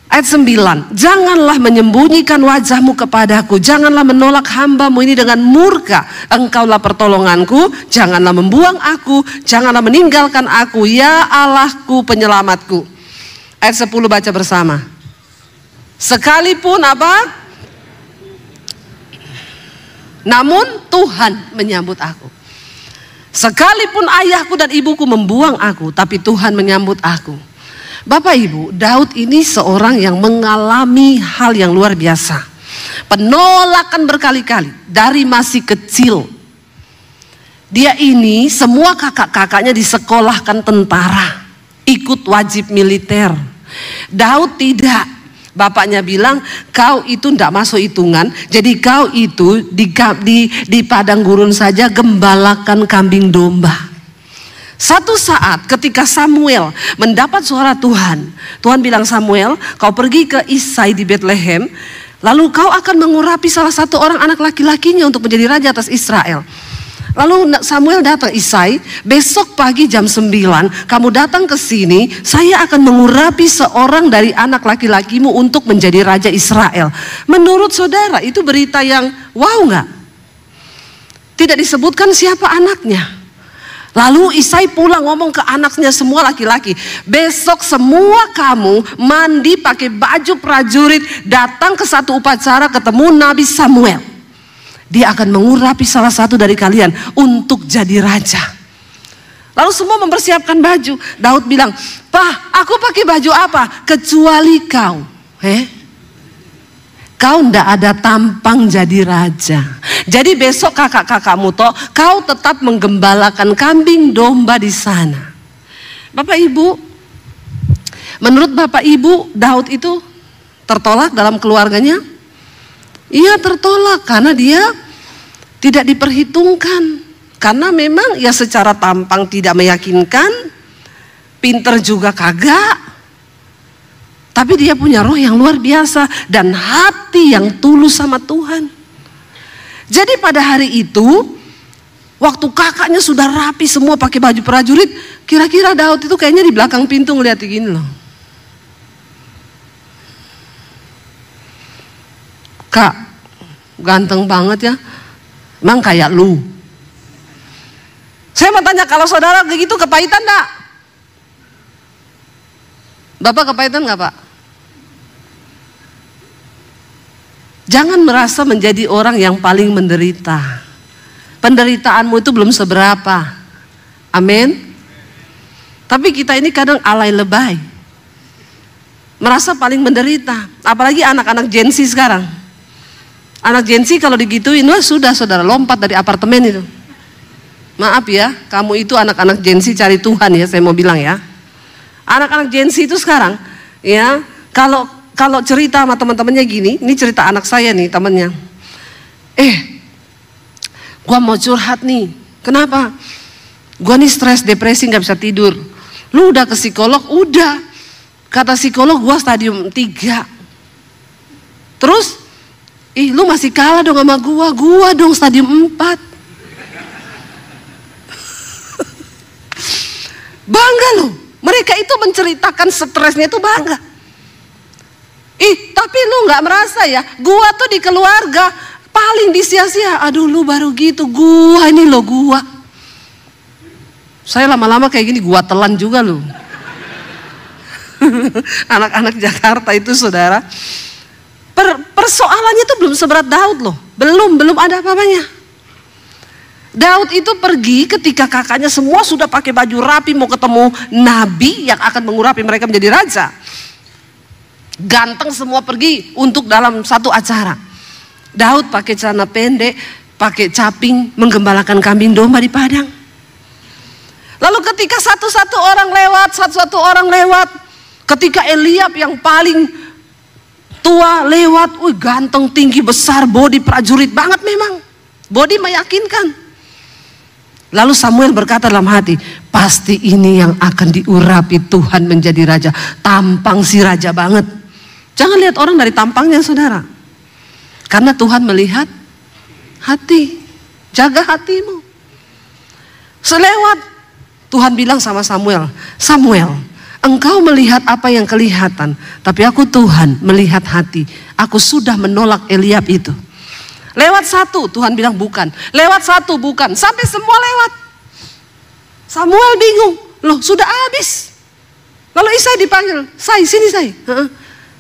Ayat 9, janganlah menyembunyikan wajahmu kepadaku, janganlah menolak hamba-Mu ini dengan murka. Engkaulah pertolonganku, janganlah membuang aku, janganlah meninggalkan aku, ya Allahku penyelamatku. Ayat 10 baca bersama. Sekalipun apa? Namun Tuhan menyambut aku. Sekalipun ayahku dan ibuku membuang aku, tapi Tuhan menyambut aku. Bapak Ibu, Daud ini seorang yang mengalami hal yang luar biasa. Penolakan berkali-kali dari masih kecil. Dia ini semua kakak-kakaknya disekolahkan tentara, ikut wajib militer. Daud tidak. Bapaknya bilang, kau itu tidak masuk hitungan, jadi kau itu di padang gurun saja gembalakan kambing domba. Satu saat ketika Samuel mendapat suara Tuhan, Tuhan bilang, Samuel, kau pergi ke Isai di Bethlehem, lalu kau akan mengurapi salah satu orang anak laki-lakinya untuk menjadi raja atas Israel. Lalu Samuel datang, Isai, besok pagi jam 9 kamu datang ke sini, saya akan mengurapi seorang dari anak laki-lakimu untuk menjadi raja Israel. Menurut saudara itu berita yang wow nggak? Tidak disebutkan siapa anaknya. Lalu Isai pulang ngomong ke anaknya semua laki-laki, besok semua kamu mandi pakai baju prajurit, datang ke satu upacara ketemu Nabi Samuel. Dia akan mengurapi salah satu dari kalian untuk jadi raja. Lalu semua mempersiapkan baju. Daud bilang, Pak, aku pakai baju apa? Kecuali kau. kau ndak ada tampang jadi raja. Jadi besok kakak-kakakmu toh, kau tetap menggembalakan kambing domba di sana. Bapak Ibu, menurut Bapak Ibu, Daud itu tertolak dalam keluarganya? Iya, tertolak karena dia tidak diperhitungkan. Karena memang ya secara tampang tidak meyakinkan, pinter juga kagak. Tapi dia punya roh yang luar biasa dan hati yang tulus sama Tuhan. Jadi pada hari itu, waktu kakaknya sudah rapi semua pakai baju prajurit, kira-kira Daud itu kayaknya di belakang pintu ngeliat gini loh. Kak, ganteng banget ya, emang kayak lu. Saya mau tanya, kalau saudara begitu kepahitan enggak? Bapak kepahitan enggak, Pak? Jangan merasa menjadi orang yang paling menderita. Penderitaanmu itu belum seberapa. Amin. Tapi kita ini kadang alay lebay, merasa paling menderita. Apalagi anak-anak Gen Z sekarang. Anak Gen Z kalau digituin, wah sudah saudara lompat dari apartemen itu. Maaf ya, kamu itu anak-anak Gen Z cari Tuhan ya, saya mau bilang ya. Anak-anak Gen Z itu sekarang ya, kalau cerita sama teman-temannya gini, ini cerita anak saya nih temannya. Gua mau curhat nih. Kenapa? Gua nih stres, depresi, gak bisa tidur. Lu udah ke psikolog? Udah. Kata psikolog gua stadium 3. Terus, lu masih kalah dong sama gua dong stadium 4. Bangga loh. Mereka itu menceritakan stresnya itu bangga. Tapi lu gak merasa ya, gua tuh di keluarga paling disia-sia. Aduh, lu baru gitu, gua ini loh gua. Saya lama-lama kayak gini, gua telan juga loh. Anak-anak Jakarta itu saudara, persoalannya itu belum seberat Daud loh. Belum ada apa-apanya. Daud itu pergi ketika kakaknya semua sudah pakai baju rapi mau ketemu nabi yang akan mengurapi mereka menjadi raja. Ganteng semua pergi untuk dalam satu acara. Daud pakai celana pendek, pakai caping, menggembalakan kambing domba di padang. Lalu ketika satu-satu orang lewat, ketika Eliab yang paling tua lewat, ganteng, tinggi, besar, body prajurit banget memang. Body meyakinkan. Lalu Samuel berkata dalam hati, pasti ini yang akan diurapi Tuhan menjadi raja. Tampang si raja banget. Jangan lihat orang dari tampangnya saudara. Karena Tuhan melihat hati. Jaga hatimu. Selewat, Tuhan bilang sama Samuel, Samuel, engkau melihat apa yang kelihatan, tapi aku Tuhan melihat hati. Aku sudah menolak Eliab itu. Lewat satu, Tuhan bilang bukan. Lewat satu, bukan. Sampai semua lewat. Samuel bingung. Loh, sudah habis. Lalu Isai dipanggil. Sini Say.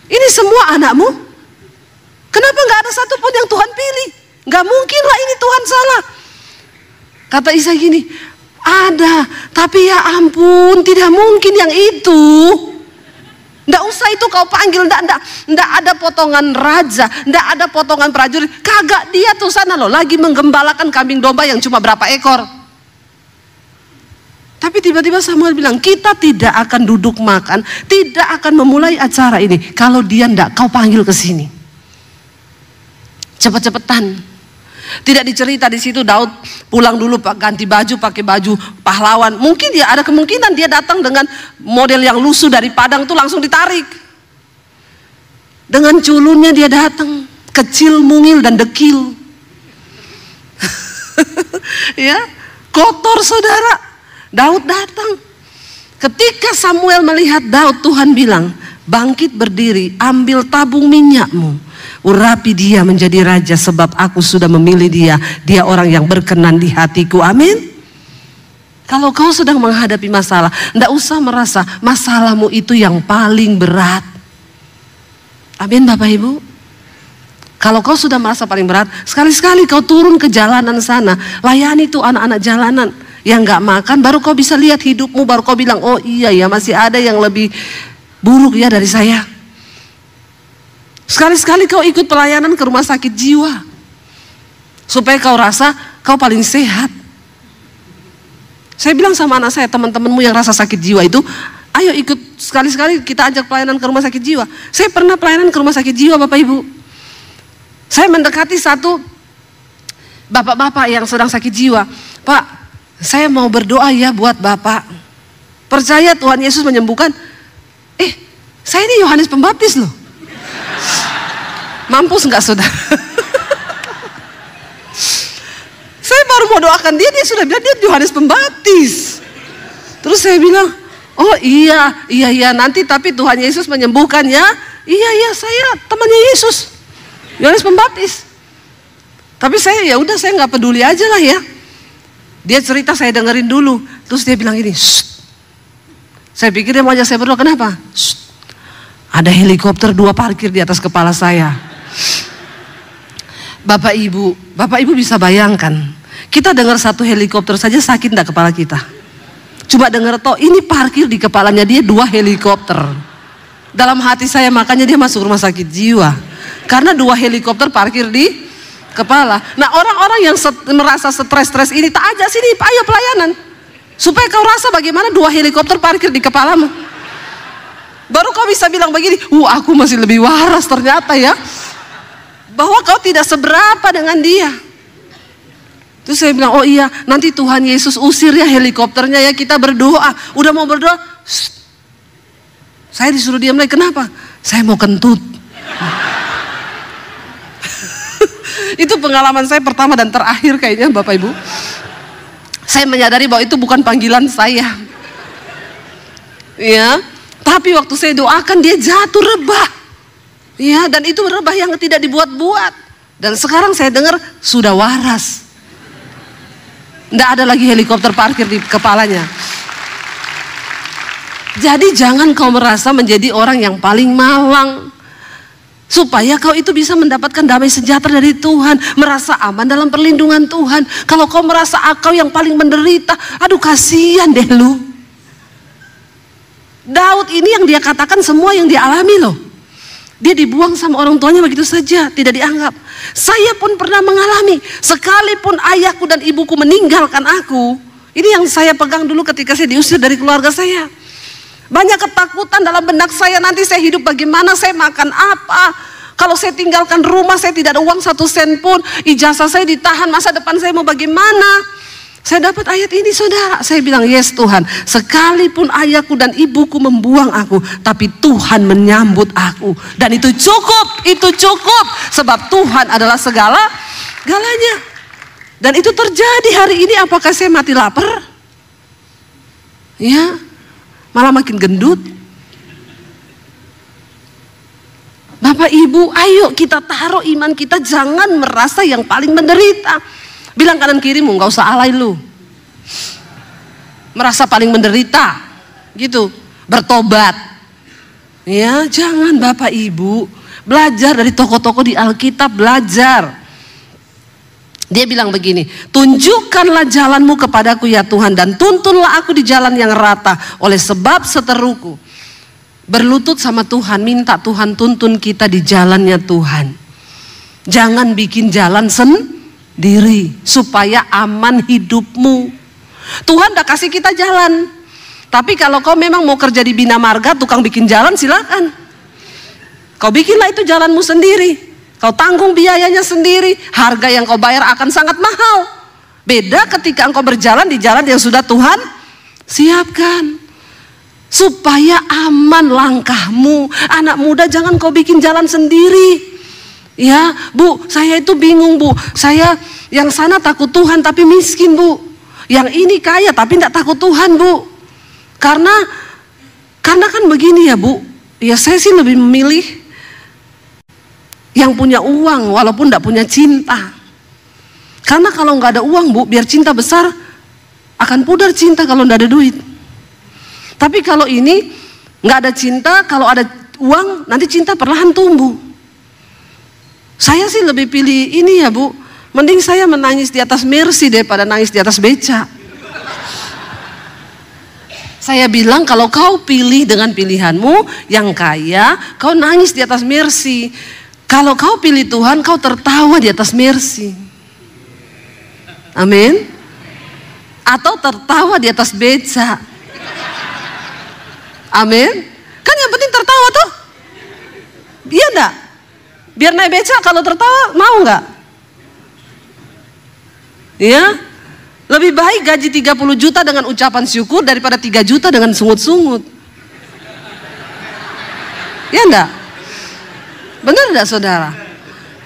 Ini semua anakmu? Kenapa gak ada satupun yang Tuhan pilih? Gak mungkin lah ini Tuhan salah. Kata Isai gini, ada. Tapi ya ampun, tidak mungkin yang itu. Nggak usah itu kau panggil, nggak ada potongan raja, nggak ada potongan prajurit, kagak, dia tuh sana loh lagi menggembalakan kambing domba yang cuma berapa ekor. Tapi tiba-tiba Samuel bilang, kita tidak akan duduk makan, tidak akan memulai acara ini kalau dia nggak kau panggil ke sini. Cepet-cepetan. Tidak dicerita di situ Daud pulang dulu ganti baju, pakai baju pahlawan. Mungkin dia ada kemungkinan dia datang dengan model yang lusuh dari padang itu langsung ditarik. Dengan culunnya dia datang, kecil, mungil dan dekil. Ya, kotor saudara. Daud datang. Ketika Samuel melihat Daud, Tuhan bilang, bangkit berdiri, ambil tabung minyakmu. Urapi dia menjadi raja sebab aku sudah memilih dia. Dia orang yang berkenan di hatiku. Amin. Kalau kau sedang menghadapi masalah, tidak usah merasa masalahmu itu yang paling berat. Amin Bapak Ibu. Kalau kau sudah merasa paling berat, sekali-sekali kau turun ke jalanan sana. Layani tuh anak-anak jalanan yang gak makan. Baru kau bisa lihat hidupmu. Baru kau bilang, oh iya ya masih ada yang lebih buruk ya dari saya. Sekali-sekali kau ikut pelayanan ke rumah sakit jiwa. Supaya kau rasa kau paling sehat. Saya bilang sama anak saya, teman-temanmu yang rasa sakit jiwa itu, ayo ikut sekali-sekali kita ajak pelayanan ke rumah sakit jiwa. Saya pernah pelayanan ke rumah sakit jiwa Bapak Ibu. Saya mendekati satu bapak-bapak yang sedang sakit jiwa. Pak, saya mau berdoa ya buat Bapak. Percaya Tuhan Yesus menyembuhkan. Saya ini Yohanes Pembaptis loh. Mampus nggak saudara? Saya baru mau doakan dia sudah bilang dia Yohanes Pembaptis. Terus saya bilang, oh iya nanti tapi Tuhan Yesus menyembuhkan ya. Iya saya temannya Yesus, Yohanes Pembaptis. Tapi saya ya udah saya nggak peduli aja lah ya. Dia cerita saya dengerin dulu. Terus dia bilang gini, shh. Saya pikir dia mau ajak saya berdoa, kenapa? Shh. Ada helikopter 2 parkir di atas kepala saya. Bapak Ibu bisa bayangkan, kita dengar satu helikopter saja sakit enggak kepala kita? Coba dengar toh, ini parkir di kepalanya dia 2 helikopter. Dalam hati saya makanya dia masuk rumah sakit jiwa. Karena 2 helikopter parkir di kepala. Nah orang-orang yang merasa stres ini, tak aja sini, ayo pelayanan. Supaya kau rasa bagaimana 2 helikopter parkir di kepalamu. Baru kau bisa bilang begini, aku masih lebih waras ternyata ya. Bahwa kau tidak seberapa dengan dia. Terus saya bilang, oh iya nanti Tuhan Yesus usir ya helikopternya ya, kita berdoa. Udah mau berdoa, saya disuruh diam lagi, kenapa? Saya mau kentut. Itu pengalaman saya pertama dan terakhir kayaknya Bapak Ibu. Saya menyadari bahwa itu bukan panggilan saya. Ya, tapi waktu saya doakan dia jatuh rebah. Ya, dan itu rebah yang tidak dibuat-buat. Dan sekarang saya dengar sudah waras. Tidak ada lagi helikopter parkir di kepalanya. Jadi jangan kau merasa menjadi orang yang paling malang. Supaya kau itu bisa mendapatkan damai sejahtera dari Tuhan. Merasa aman dalam perlindungan Tuhan. Kalau kau merasa kau yang paling menderita, aduh kasihan deh lu. Daud ini yang dia katakan semua yang dia alami loh. Dia dibuang sama orang tuanya begitu saja, tidak dianggap. Saya pun pernah mengalami, sekalipun ayahku dan ibuku meninggalkan aku. Ini yang saya pegang dulu ketika saya diusir dari keluarga saya. Banyak ketakutan dalam benak saya, nanti saya hidup bagaimana, saya makan apa. Kalau saya tinggalkan rumah, saya tidak ada uang 1 sen pun. Ijazah saya ditahan, masa depan saya mau bagaimana. Saya dapat ayat ini saudara, saya bilang yes Tuhan, sekalipun ayahku dan ibuku membuang aku, tapi Tuhan menyambut aku. Dan itu cukup, sebab Tuhan adalah segala-galanya. Dan itu terjadi hari ini. Apakah saya mati lapar? Ya, malah makin gendut. Bapak Ibu, ayo kita taruh iman kita, jangan merasa yang paling menderita. Bilang kanan kirimu, nggak usah alay lu. Merasa paling menderita, gitu. Bertobat. Ya, jangan Bapak Ibu. Belajar dari tokoh-tokoh di Alkitab, belajar. Dia bilang begini, tunjukkanlah jalanmu kepadaku ya Tuhan, dan tuntunlah aku di jalan yang rata. Oleh sebab seteruku berlutut sama Tuhan, minta Tuhan tuntun kita di jalannya Tuhan. Jangan bikin jalan sendiri supaya aman hidupmu. Tuhan udah kasih kita jalan. Tapi kalau kau memang mau kerja di Bina Marga, tukang bikin jalan, silakan. Kau bikinlah itu jalanmu sendiri. Kau tanggung biayanya sendiri. Harga yang kau bayar akan sangat mahal. Beda ketika engkau berjalan di jalan yang sudah Tuhan siapkan. Supaya aman langkahmu. Anak muda jangan kau bikin jalan sendiri. Ya, Bu, saya itu bingung, Bu. Saya yang sana takut Tuhan tapi miskin, Bu. Yang ini kaya tapi tidak takut Tuhan, Bu. Karena kan begini ya, Bu. Ya saya sih lebih memilih yang punya uang walaupun tidak punya cinta. Karena kalau nggak ada uang, Bu, biar cinta besar akan pudar cinta kalau nggak ada duit. Tapi kalau ini nggak ada cinta, kalau ada uang nanti cinta perlahan tumbuh. Saya sih lebih pilih ini ya, Bu. Mending saya menangis di atas Mercy daripada nangis di atas beca. Saya bilang kalau kau pilih dengan pilihanmu yang kaya, kau nangis di atas mercy. Kalau kau pilih Tuhan, kau tertawa di atas mercy. Amin. Atau tertawa di atas beca. Amin. Kan yang penting tertawa tuh. Iya enggak? Biar naik beca kalau tertawa mau enggak? Ya. Lebih baik gaji 30 juta dengan ucapan syukur daripada 3 juta dengan sungut-sungut. Ya enggak? Benar enggak saudara?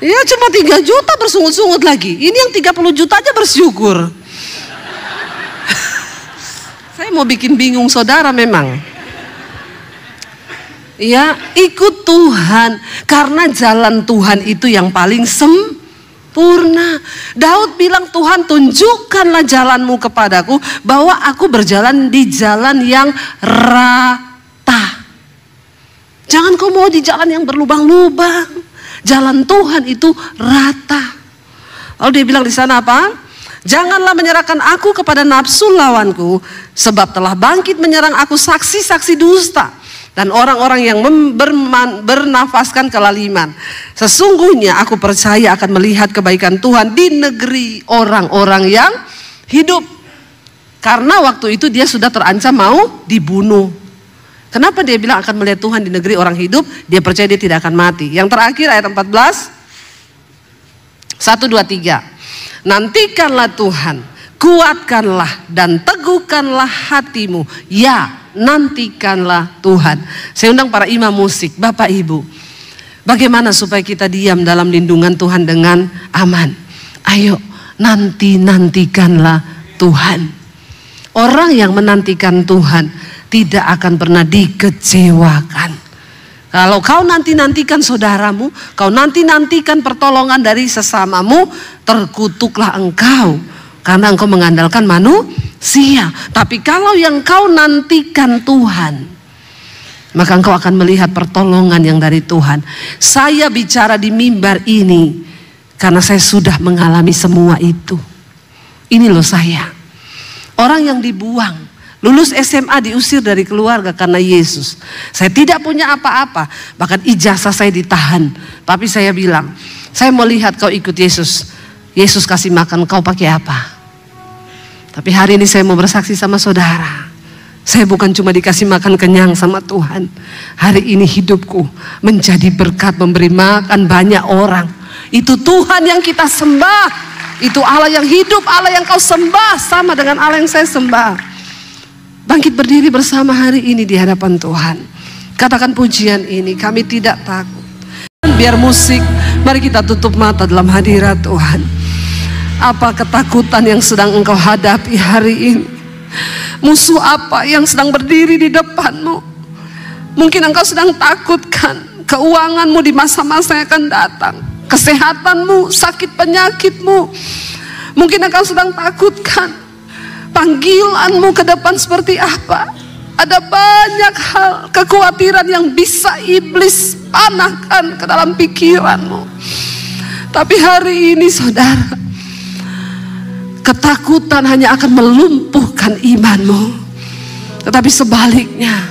Ya cuma 3 juta bersungut-sungut lagi. Ini yang 30 juta aja bersyukur. Saya mau bikin bingung saudara memang. Ya, ikut Tuhan karena jalan Tuhan itu yang paling sempurna. Daud bilang, Tuhan tunjukkanlah jalanmu kepadaku bahwa aku berjalan di jalan yang rata. Jangan kau mau di jalan yang berlubang-lubang. Jalan Tuhan itu rata. Lalu dia bilang di sana apa? Janganlah menyerahkan aku kepada nafsu lawanku, sebab telah bangkit menyerang aku saksi-saksi dusta dan orang-orang yang bernafaskan kelaliman. Sesungguhnya aku percaya akan melihat kebaikan Tuhan di negeri orang-orang yang hidup. Karena waktu itu dia sudah terancam mau dibunuh. Kenapa dia bilang akan melihat Tuhan di negeri orang hidup? Dia percaya dia tidak akan mati. Yang terakhir ayat 14. 1, 2, 3. Nantikanlah Tuhan, kuatkanlah dan teguhkanlah hatimu. Ya, nantikanlah Tuhan. Saya undang para imam musik, Bapak Ibu. Bagaimana supaya kita diam dalam lindungan Tuhan dengan aman? Ayo, nantikanlah Tuhan. Orang yang menantikan Tuhan tidak akan pernah dikecewakan. Kalau kau nantikan saudaramu, kau nantikan pertolongan dari sesamamu, terkutuklah engkau. Karena engkau mengandalkan manusia. Tapi kalau yang kau nantikan Tuhan, maka engkau akan melihat pertolongan yang dari Tuhan. Saya bicara di mimbar ini karena saya sudah mengalami semua itu. Ini loh saya. Orang yang dibuang. Lulus SMA diusir dari keluarga karena Yesus. Saya tidak punya apa-apa. Bahkan ijazah saya ditahan. Tapi saya bilang, saya mau lihat kau ikut Yesus. Yesus kasih makan, kau pakai apa? Tapi hari ini saya mau bersaksi sama saudara. Saya bukan cuma dikasih makan kenyang sama Tuhan. Hari ini hidupku menjadi berkat, memberi makan banyak orang. Itu Tuhan yang kita sembah. Itu Allah yang hidup, Allah yang kau sembah. Sama dengan Allah yang saya sembah. Bangkit berdiri bersama hari ini di hadapan Tuhan. Katakan pujian ini, kami tidak takut. Biar musik, mari kita tutup mata dalam hadirat Tuhan. Apa ketakutan yang sedang engkau hadapi hari ini? Musuh apa yang sedang berdiri di depanmu? Mungkin engkau sedang takutkan keuanganmu di masa-masa yang akan datang. Kesehatanmu, sakit penyakitmu. Mungkin engkau sedang takutkan panggilanmu ke depan seperti apa. Ada banyak hal, kekhawatiran yang bisa iblis panahkan ke dalam pikiranmu. Tapi hari ini saudara, ketakutan hanya akan melumpuhkan imanmu. Tetapi sebaliknya,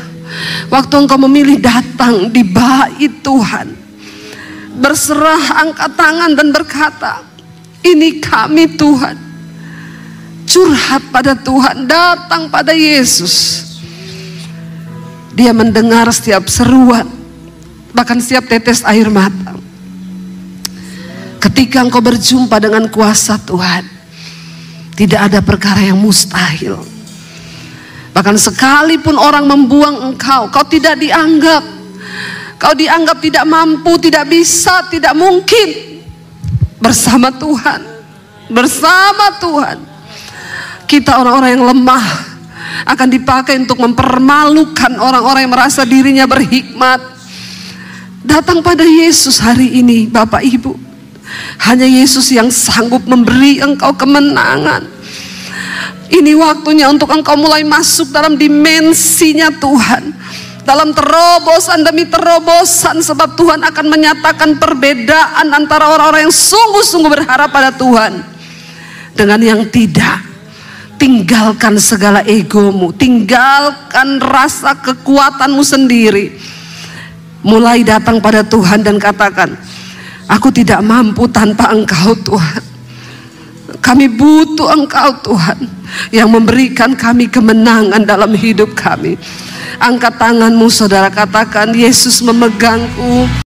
waktu engkau memilih datang di bait Tuhan, berserah, angkat tangan dan berkata, ini kami Tuhan. Curhat pada Tuhan, datang pada Yesus. Dia mendengar setiap seruan, bahkan setiap tetes air mata. Ketika engkau berjumpa dengan kuasa Tuhan, tidak ada perkara yang mustahil. Bahkan sekalipun orang membuang engkau, kau tidak dianggap. Kau dianggap tidak mampu, tidak bisa, tidak mungkin. Bersama Tuhan, bersama Tuhan, kita orang-orang yang lemah akan dipakai untuk mempermalukan orang-orang yang merasa dirinya berhikmat. Datang pada Yesus hari ini, Bapak Ibu. Hanya Yesus yang sanggup memberi engkau kemenangan. Ini waktunya untuk engkau mulai masuk dalam dimensinya Tuhan. Dalam terobosan demi terobosan, sebab Tuhan akan menyatakan perbedaan antara orang-orang yang sungguh-sungguh berharap pada Tuhan dengan yang tidak. tinggalkan segala egomu, tinggalkan rasa kekuatanmu sendiri. Mulai datang pada Tuhan dan katakan, aku tidak mampu tanpa Engkau Tuhan. Kami butuh Engkau Tuhan, yang memberikan kami kemenangan dalam hidup kami. Angkat tanganmu saudara, katakan, Yesus memegangku.